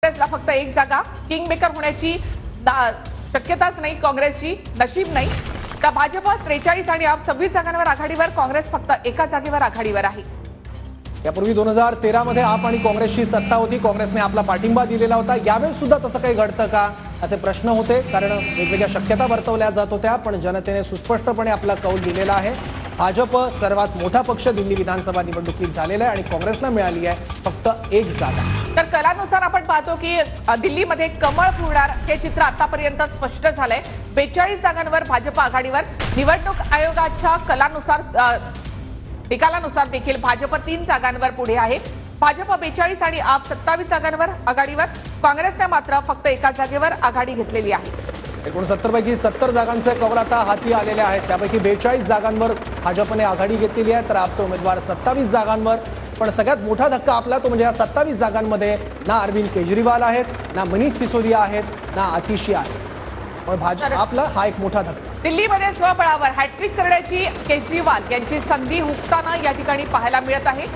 काँग्रेसला फक्त एक जागा किंग मेकर होण्याची शक्यताच नाही, काँग्रेसची नशीब नाही। तर भाजप 43 आणि आप 26 जागांवर आघाडीवर, काँग्रेस फक्त एका जागेवर आघाडीवर आहे। यापूर्वी 2013 मध्ये आप आणि काँग्रेसची सत्ता होती, काँग्रेसने आपला पाठिंबा दिलेला होता। यावेळी सुद्धा तसं काही घडतं का असे प्रश्न होते, कारण वेगवेगळ्या शक्यता वर्तवल्या जात होत्या, पण जनतेने सुस्पष्टपणे आपला कौल दिलेला आहे। भाजप सर्वात मोठा पक्ष दिल्ली विधानसभा निवडणुकीत झालेला आहे आणि काँग्रेसला मिळाली आहे फक्त एक जागा। तर कलानुसार आपण पाहतो की दिल्लीमध्ये कमळ फुलणार हे चित्र आतापर्यंत स्पष्ट झालंय। 42 जागांवर भाजप आघाडीवर, निवडणूक आयोगाच्या कलानुसार निकालानुसार देखील भाजप 3 जागांवर पुढे आहे। भाजप 42 आणि आप 27 जागांवर आघाडीवर, काँग्रेसने मात्र फक्त एका जागेवर आघाडी घेतलेली आहे। 69 पैकी 70 जागांचे कौल आता हाती आलेले आहेत, त्यापैकी 42 जागांवर भाजपने आघाडी घेतलेली आहे, तर आपचे उमेदवार 27 जागांवर। पण सगळ्यात मोठा धक्का आपला तो म्हणजे या 27 जागांमध्ये ना अरविंद केजरीवाल आहेत, ना मनीष सिसोदिया आहेत, ना आतिशी आहे। पण भाजप आपला हा एक मोठा धक्का। दिल्लीमध्ये स्वबळावर हॅट्रिक करण्याची केजरीवाल यांची संधी हुकताना या ठिकाणी पाहायला मिळत आहे।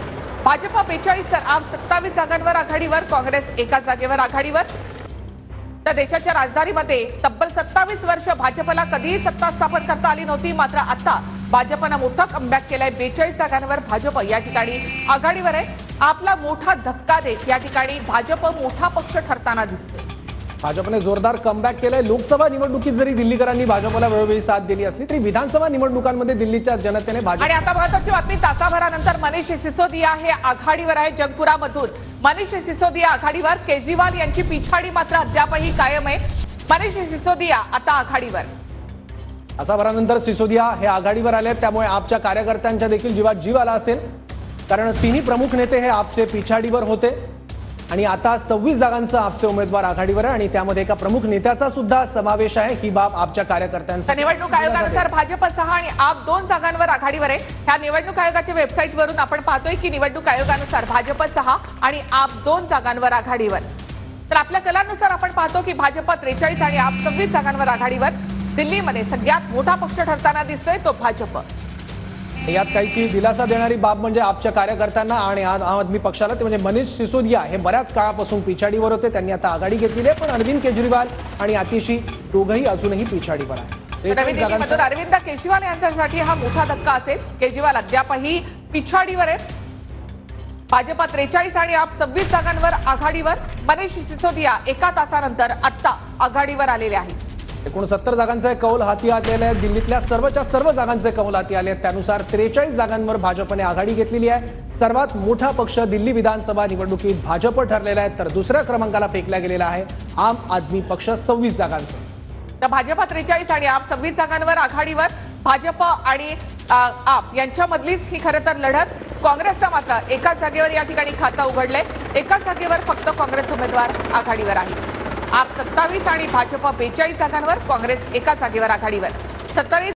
भाजप 42 तर आप 27 जागांवर आघाडीवर, काँग्रेस एका जागेवर आघाडीवर। तर देशाच्या राजधानीमध्ये तब्बल 27 वर्ष भाजपला कधीही सत्ता स्थापन करता आली नव्हती, मात्र आता भाजपने मोठा कमबॅक केलाय। 42 जागांवर भाजप या ठिकाणी आघाडीवर आहे। आपला मोठा धक्का देत या ठिकाणी भाजप मोठा पक्ष ठरताना दिसतोय। भाजपने जोरदार कमबॅक केलाय। लोकसभा निवडणुकीत जरी दिल्लीकरांनी भाजपला वेळोवेळी साथ दिली असली तरी विधानसभा निवडणुकांमध्ये दिल्लीच्या जनतेने भाजप आणि आता महत्त्वाची बातमी, तासाभरानंतर मनीष सिसोदिया हे आघाडीवर आहे। जगपुरामधून मनीष सिसोदिया आघाडीवर, केजरीवाल यांची पिछाडी मात्र अद्यापही कायम आहे। मनीष सिसोदिया आता आघाडीवर। तासाभरानंतर सिसोदिया हे आघाडीवर आले, त्यामुळे आपच्या कार्यकर्त्यांच्या देखील जीवात जीव आला असेल, कारण तिन्ही प्रमुख नेते हे आपचे पिछाडीवर होते आणि आता 26 जागांचा आपचे उमेदवार आघाडीवर आहे आणि त्यामध्ये एका प्रमुख नेत्याचा सुद्धा समावेश आहे। ही बाब आपच्या कार्यकर्त्यांचा निवडणूक आयोगानुसार भाजप 6 आणि आप 2 जागांवर आघाडीवर आहे। ह्या निवडणूक आयोगाच्या वेबसाईटवरून आपण पाहतोय की निवडणूक आयोगानुसार भाजप 6 आणि आप 2 जागांवर आघाडीवर। तर आपल्या कलानुसार आपण पाहतो की भाजप 43 आणि आप 26 जागांवर आघाडीवर। दिल्लीमध्ये सगळ्यात मोठा पक्ष ठरताना दिसतोय तो भाजप। यात काहीशी दिलासा देणारी बाब म्हणजे आपच्या कार्यकर्त्यांना आणि आम आदमी पक्षाला, ते म्हणजे मनीष सिसोदिया हे बऱ्याच काळापासून पिछाडीवर होते, त्यांनी आता आघाडी घेतलेली आहे। पण अरविंद केजरीवाल आणि आतिशी दोघंही अजूनही पिछाडीवर आहेत। अरविंद केजरीवाल यांच्यासाठी हा मोठा धक्का असेल। केजरीवाल अद्यापही पिछाडीवर आहेत। भाजप 43 आणि आप 26 जागांवर आघाडीवर, मनीष सिसोदिया एका तासानंतर आता आघाडीवर आलेले आहेत। 69 जागांचे कौल हाती आलेले आहेत। दिल्लीतल्या सर्वच्या सर्व जागांचे कौल हाती आले आहेत, त्यानुसार 43 जागांवर भाजपने आघाडी घेतलेली आहे। सर्वात मोठा पक्ष दिल्ली विधानसभा निवडणुकीत भाजप ठरलेला आहे, तर दुसऱ्या क्रमांकाला फेकला गेलेला आहे आम आदमी पक्ष 26 जागांचा। तर भाजप 43 आणि आप 26 जागांवर आघाडीवर, भाजप आणि आप यांच्यामधलीच ही खरं तर लढत। काँग्रेसचा मात्र एकाच जागेवर या ठिकाणी खातं उघडलंय। एकाच जागेवर फक्त काँग्रेस उमेदवार आघाडीवर आहे। आप 27 आणि भाजप 42 जागांवर, काँग्रेस एका जागेवर आघाडीवर। 47